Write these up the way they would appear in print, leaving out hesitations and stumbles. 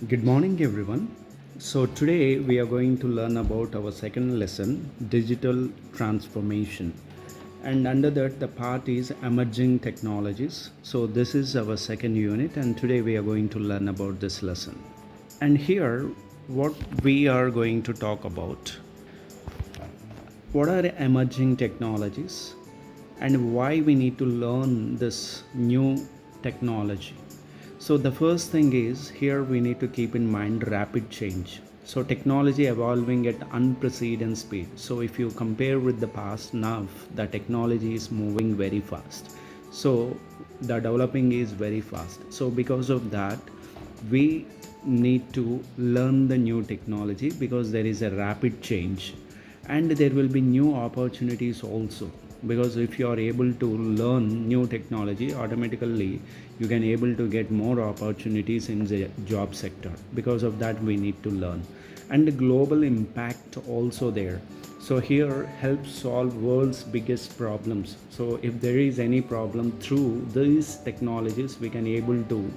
Good morning, everyone. So, today we are going to learn about our second lesson, digital transformation. And under that, the part is emerging technologies. So, this is our second unit, and today we are going to learn about this lesson. And here, what we are going to talk about, what are emerging technologies and why we need to learn this new technology. So the first thing is, here we need to keep in mind rapid change. So technology evolving at unprecedented speed. So if you compare with the past, now the technology is moving very fast. So the developing is very fast. So because of that, we need to learn the new technology because there is a rapid change, and there will be new opportunities also, because if you are able to learn new technology, automatically you can able to get more opportunities in the job sector. Because of that, we need to learn. And the global impact also there. So here, help solve world's biggest problems. So if there is any problem, through these technologies we can able to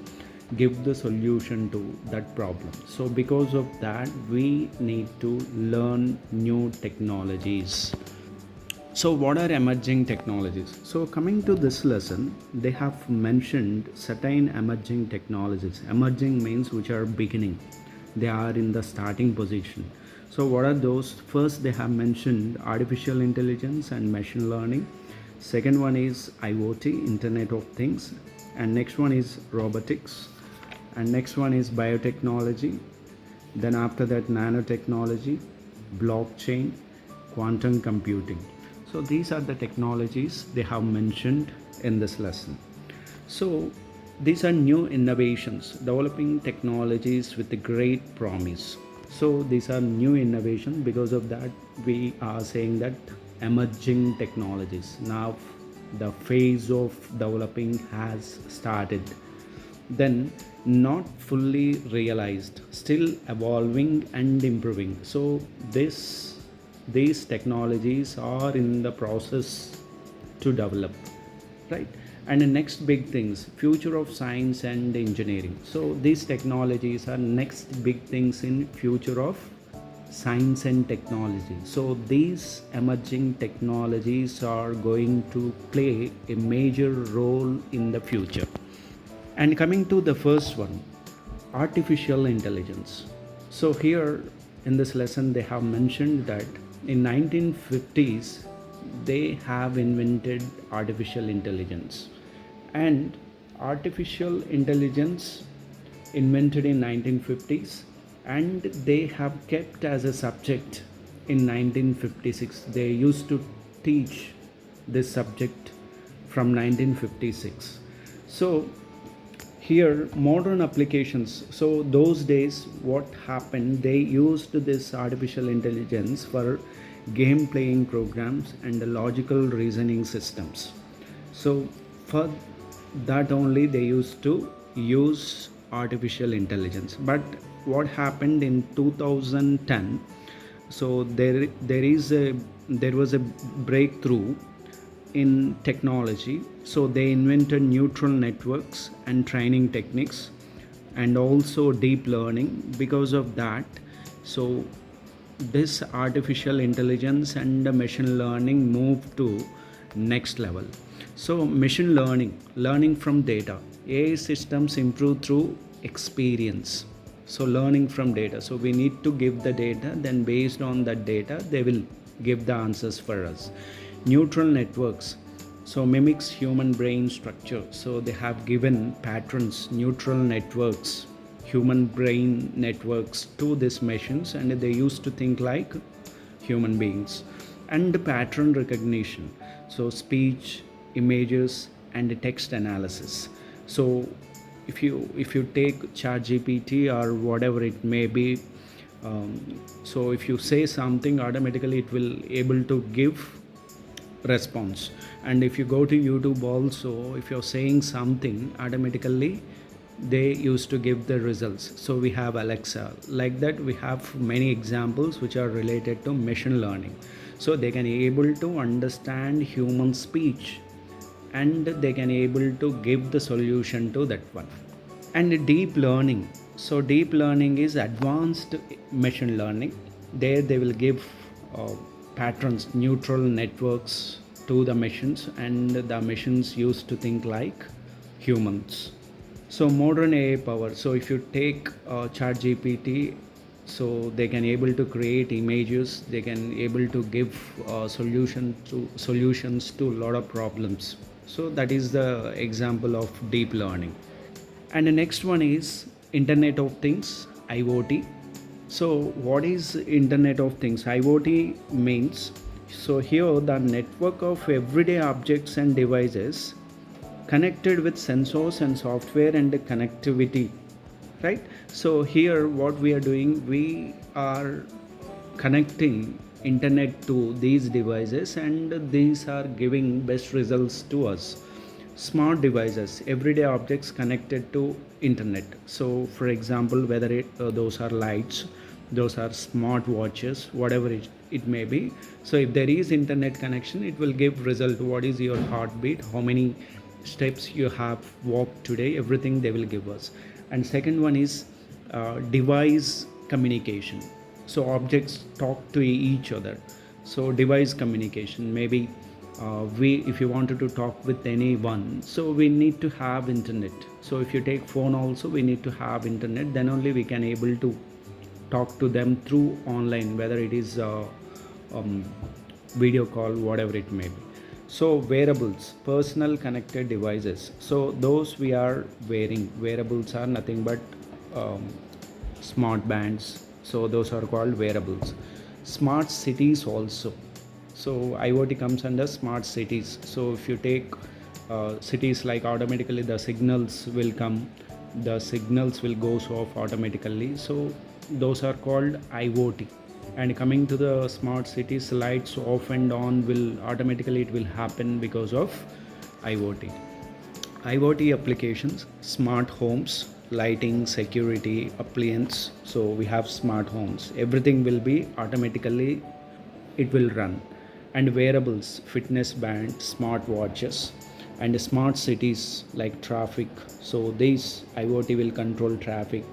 give the solution to that problem. So because of that, we need to learn new technologies. So what are emerging technologies? So coming to this lesson, they have mentioned certain emerging technologies. Emerging means which are beginning, they are in the starting position. So what are those? First, they have mentioned artificial intelligence and machine learning. Second one is IoT, Internet of Things. And next one is robotics. And next one is biotechnology. Then after that, nanotechnology, blockchain, quantum computing. So these are the technologies they have mentioned in this lesson. So these are new innovations, developing technologies with a great promise. So these are new innovations. Because of that, we are saying that emerging technologies. Now the phase of developing has started. Then not fully realized, still evolving and improving. So these technologies are in the process to develop, right? And the next big things, future of science and engineering. So these technologies are next big things in future of science and technology. So these emerging technologies are going to play a major role in the future. And coming to the first one, artificial intelligence. So here in this lesson, they have mentioned that in 1950s they have invented artificial intelligence. And artificial intelligence invented in 1950s, and they have kept as a subject in 1956. They used to teach this subject from 1956. So here, modern applications. So those days, what happened, they used this artificial intelligence for game playing programs and logical reasoning systems. So for that only they used to use artificial intelligence. But what happened in 2010, so there was a breakthrough in technology. So they invented neural networks and training techniques, and also deep learning. Because of that, so this artificial intelligence and the machine learning moved to next level. So machine learning from data. AI systems improve through experience. So learning from data. So we need to give the data, then based on that data, they will give the answers for us. Neural networks, so mimics human brain structure. So they have given patterns, neural networks, human brain networks to these machines, and they used to think like human beings. And pattern recognition, so speech, images, and text analysis. So if you take ChatGPT or whatever it may be, so if you say something, automatically it will able to give response. And if you go to YouTube also, if you're saying something, automatically they used to give the results. So we have Alexa. Like that, we have many examples which are related to machine learning. So they can able to understand human speech, and they can able to give the solution to that one. And deep learning, So deep learning is advanced machine learning. There they will give uh, patterns, neural networks to the machines, and the machines used to think like humans. So modern AI power. So if you take Chat GPT, so they can able to create images. They can able to give solutions to a lot of problems. So that is the example of deep learning. And the next one is Internet of Things, IoT. So what is Internet of Things? IoT means, so here the network of everyday objects and devices connected with sensors and software and connectivity, right? So here what we are doing, we are connecting internet to these devices, and these are giving best results to us. Smart devices, everyday objects connected to internet. So for example, whether those are lights, those are smart watches, whatever it may be. So if there is internet connection, it will give result, what is your heartbeat, how many steps you have walked today, everything they will give us. And second one is device communication. So objects talk to each other. So device communication, maybe we if you wanted to talk with anyone, so we need to have internet. So if you take phone also, we need to have internet, then only we can able to talk to them through online, whether it is um, video call, whatever it may be. So wearables, personal connected devices, so those we are wearing. Wearables are nothing but smart bands, so those are called wearables. Smart cities also, so IoT comes under smart cities. So if you take cities, like automatically the signals will come, the signals will go off automatically, so those are called IoT. And coming to the smart cities, lights off and on will automatically, it will happen because of IoT. IoT applications, smart homes, lighting, security, appliance. So we have smart homes, everything will be automatically, it will run. And wearables, fitness band, smart watches. And smart cities like traffic, so these IoT will control traffic,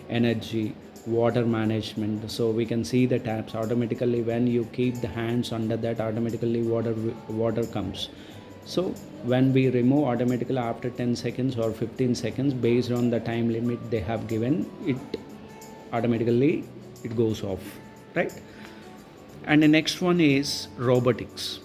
energy, water management. So we can see the taps automatically, when you keep the hands under that, automatically water comes. So when we remove, automatically after 10 seconds or 15 seconds, based on the time limit they have given, it automatically it goes off, right? And the next one is robotics.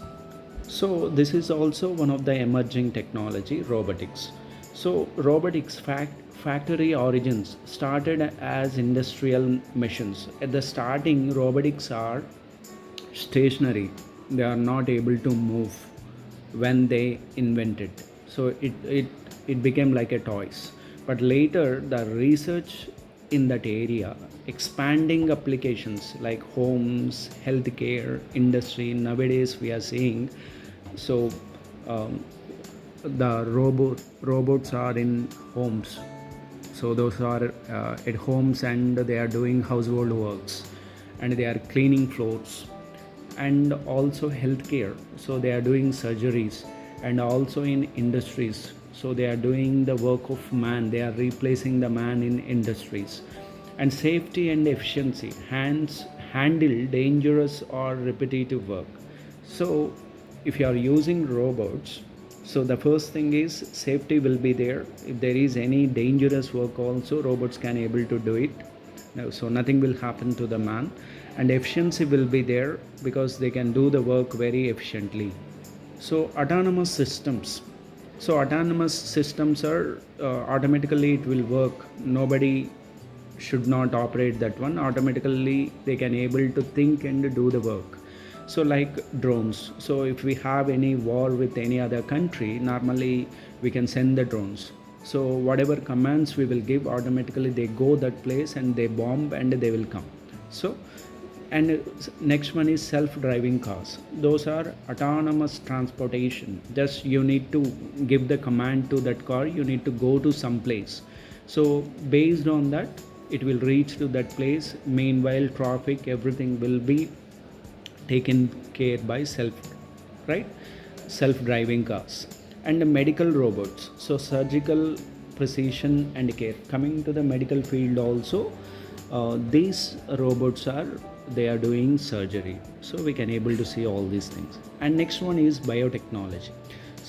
So this is also one of the emerging technology, robotics. So robotics factory origins started as industrial machines. At the starting, robotics are stationary, they are not able to move when they invented. So it became like a toys. But later the research in that area, expanding applications like homes, healthcare, industry. Nowadays we are seeing, so the robots are in homes. So those are at homes, and they are doing household works, and they are cleaning floors. And also healthcare, so they are doing surgeries. And also in industries, so they are doing the work of man, they are replacing the man in industries. And safety and efficiency, hands handle dangerous or repetitive work. So if you are using robots, so the first thing is safety will be there. If there is any dangerous work also, robots can able to do it. So nothing will happen to the man. And efficiency will be there, because they can do the work very efficiently. So autonomous systems, so autonomous systems are automatically it will work, nobody should not operate that one, automatically they can able to think and do the work. So like drones, so if we have any war with any other country, normally we can send the drones. So whatever commands we will give, automatically they go that place and they bomb and they will come. So, and next one is self-driving cars. Those are autonomous transportation. Just you need to give the command to that car, you need to go to some place. So based on that, it will reach to that place. Meanwhile, traffic, everything will be taken care by self-driving cars. And the medical robots, so surgical precision and care. Coming to the medical field also, these robots are doing surgery, so we can able to see all these things. And next one is biotechnology.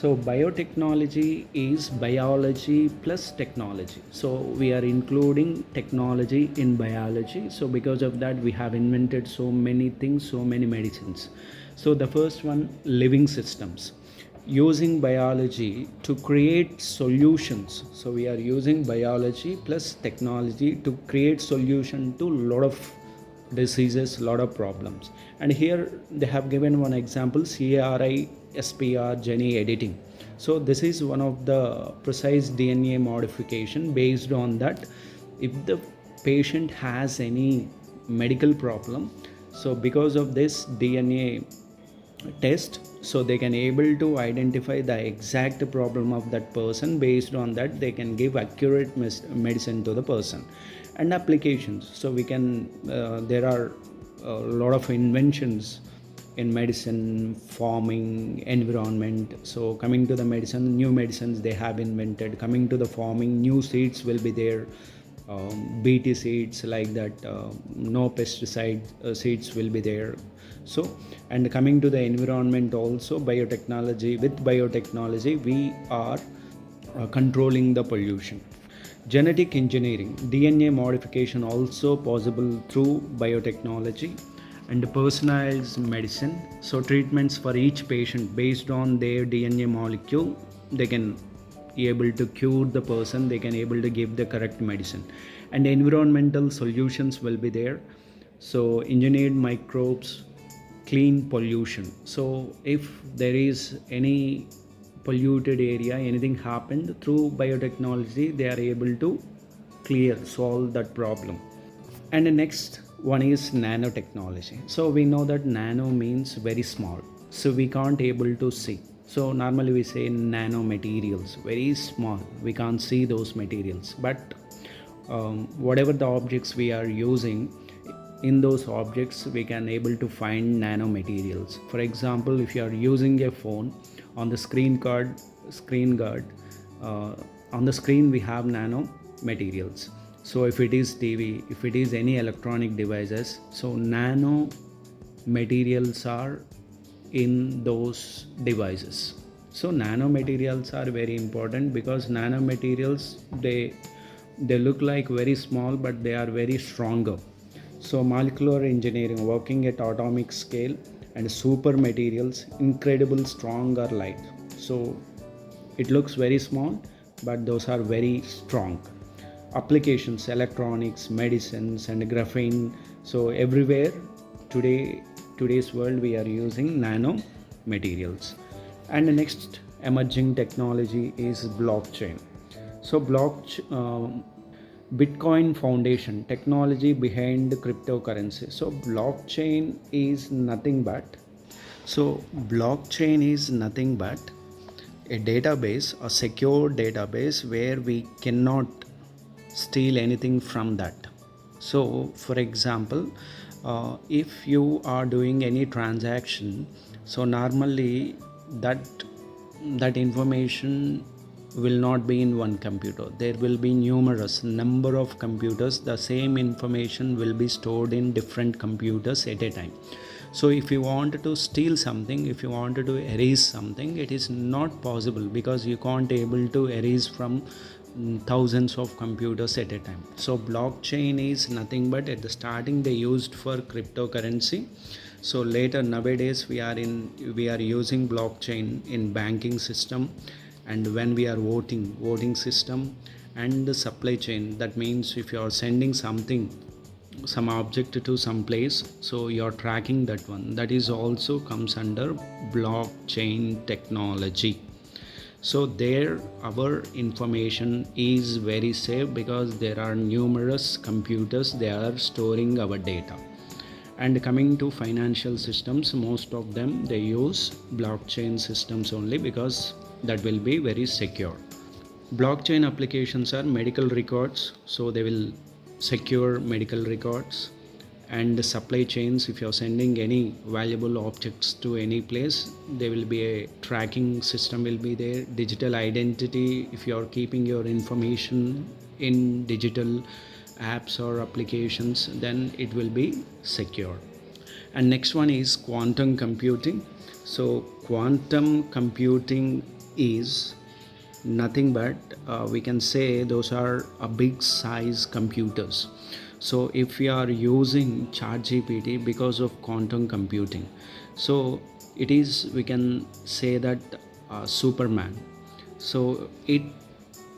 So biotechnology is biology plus technology. So we are including technology in biology. So because of that, we have invented so many things, so many medicines. So the first one, living systems, using biology to create solutions. So we are using biology plus technology to create solution to lot of diseases, lot of problems. And here they have given one example, CRISPR gene editing. So this is one of the precise DNA modification. Based on that, if the patient has any medical problem, so because of this DNA test, so they can able to identify the exact problem of that person. Based on that, they can give accurate medicine to the person. And applications, so we can there are a lot of inventions in medicine, farming, environment. So coming to the medicine, new medicines they have invented. Coming to the farming, new seeds will be there, BT seeds, like that, no pesticide seeds will be there. So, and coming to the environment also, biotechnology, with biotechnology we are controlling the pollution. Genetic engineering, DNA modification also possible through biotechnology. And personalized medicine, so treatments for each patient based on their DNA molecule, they can able to cure the person, they can able to give the correct medicine. And environmental solutions will be there, so engineered microbes, clean pollution. So if there is any polluted area, anything happened, through biotechnology they are able to solve that problem. And the next one is nanotechnology. So we know that nano means very small, so we can't able to see. So normally we say nanomaterials, very small, we can't see those materials. But whatever the objects we are using, in those objects we can able to find nanomaterials. For example, if you are using a phone, on the screen guard, on the screen we have nanomaterials. So if it is TV, if it is any electronic devices, so nano materials are in those devices. So nanomaterials are very important, because nanomaterials, they look like very small, but they are very stronger. So molecular engineering, working at atomic scale, and super materials, incredible strong or light. So it looks very small, but those are very strong. Applications, electronics, medicines, and graphene. So everywhere today's world we are using nano materials. And the next emerging technology is blockchain. So Bitcoin Foundation, technology behind cryptocurrency. So blockchain is nothing but a database, a secure database where we cannot steal anything from that. So for example, if you are doing any transaction, so normally that information will not be in one computer. There will be numerous number of computers. The same information will be stored in different computers at a time. So if you want to steal something, if you want to erase something, it is not possible, because you can't able to erase from thousands of computers at a time. So blockchain is nothing but, at the starting they used for cryptocurrency. So later, nowadays we are using blockchain in banking system, and when we are voting system, and the supply chain. That means if you are sending some object to some place, so you are tracking that one, that is also comes under blockchain technology. So there our information is very safe, because there are numerous computers, they are storing our data. And coming to financial systems, most of them they use blockchain systems only, because that will be very secure. Blockchain applications are medical records, so they will secure medical records. and the supply chains. If you're sending any valuable objects to any place, there will be a tracking system will be there. Digital identity, if you're keeping your information in digital apps or applications, then it will be secure. And next one is quantum computing. So quantum computing is nothing but we can say those are a big size computers. So if we are using ChatGPT because of quantum computing, so it is, we can say that Superman. So it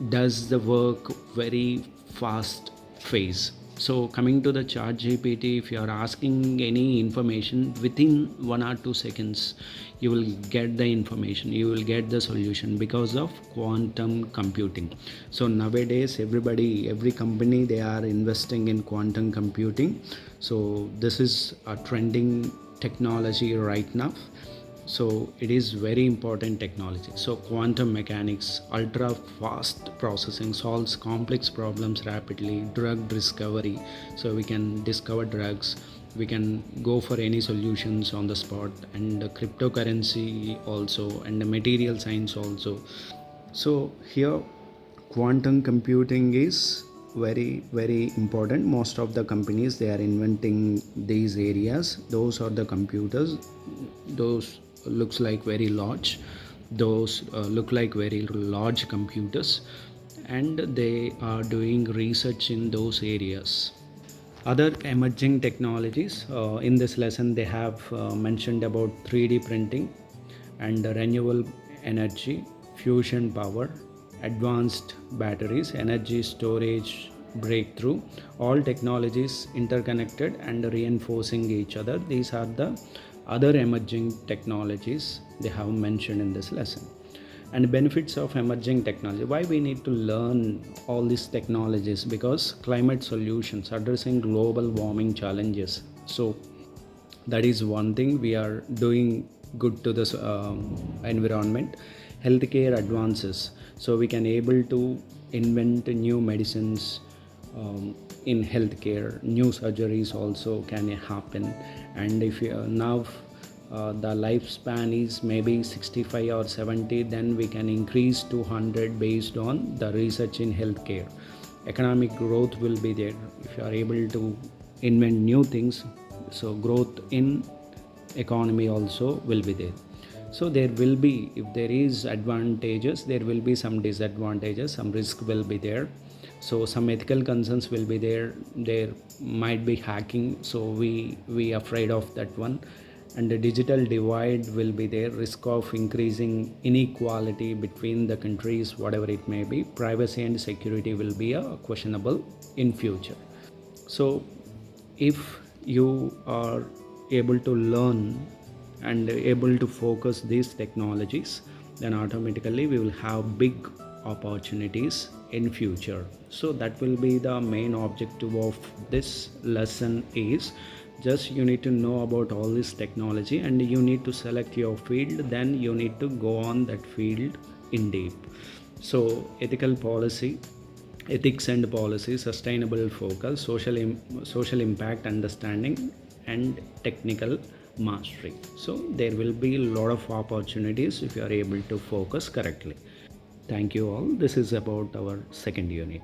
does the work very fast phase. So coming to the ChatGPT, if you are asking any information, within 1 or 2 seconds you will get the information, you will get the solution because of quantum computing. So nowadays every company, they are investing in quantum computing. So this is a trending technology right now. So it is very important technology. So quantum mechanics, ultra fast processing, solves complex problems rapidly. Drug discovery, so we can discover drugs, we can go for any solutions on the spot. And cryptocurrency also, and the material science also. So here quantum computing is very important. Most of the companies, they are inventing these areas. Those are the computers, those looks like very large, those look like very large computers, and they are doing research in those areas. Other emerging technologies, in this lesson they have mentioned about 3D printing and renewable energy, fusion power, advanced batteries, energy storage breakthrough. All technologies interconnected and reinforcing each other. These are the other emerging technologies they have mentioned in this lesson. And benefits of emerging technology, why we need to learn all these technologies? Because climate solutions, addressing global warming challenges. So that is one thing we are doing good to this environment. Healthcare advances, so we can able to invent new medicines in healthcare. New surgeries also can happen. And if now the lifespan is maybe 65 or 70, then we can increase to 100 based on the research in healthcare. Economic growth will be there if you are able to invent new things. So growth in economy also will be there. So there will be, if there is advantages, there will be some disadvantages, some risk will be there. So some ethical concerns will be there. There might be hacking, so we afraid of that one. And the digital divide will be there, risk of increasing inequality between the countries, whatever it may be. Privacy and security will be questionable in future. So if you are able to learn and able to focus these technologies, then automatically we will have big opportunities in future. So that will be the main objective of this lesson, is just you need to know about all this technology and you need to select your field, then you need to go on that field in deep. So ethical policy, ethics and policy, sustainable focus, social impact understanding, and technical mastery. So there will be a lot of opportunities if you are able to focus correctly. Thank you all. This is about our second unit.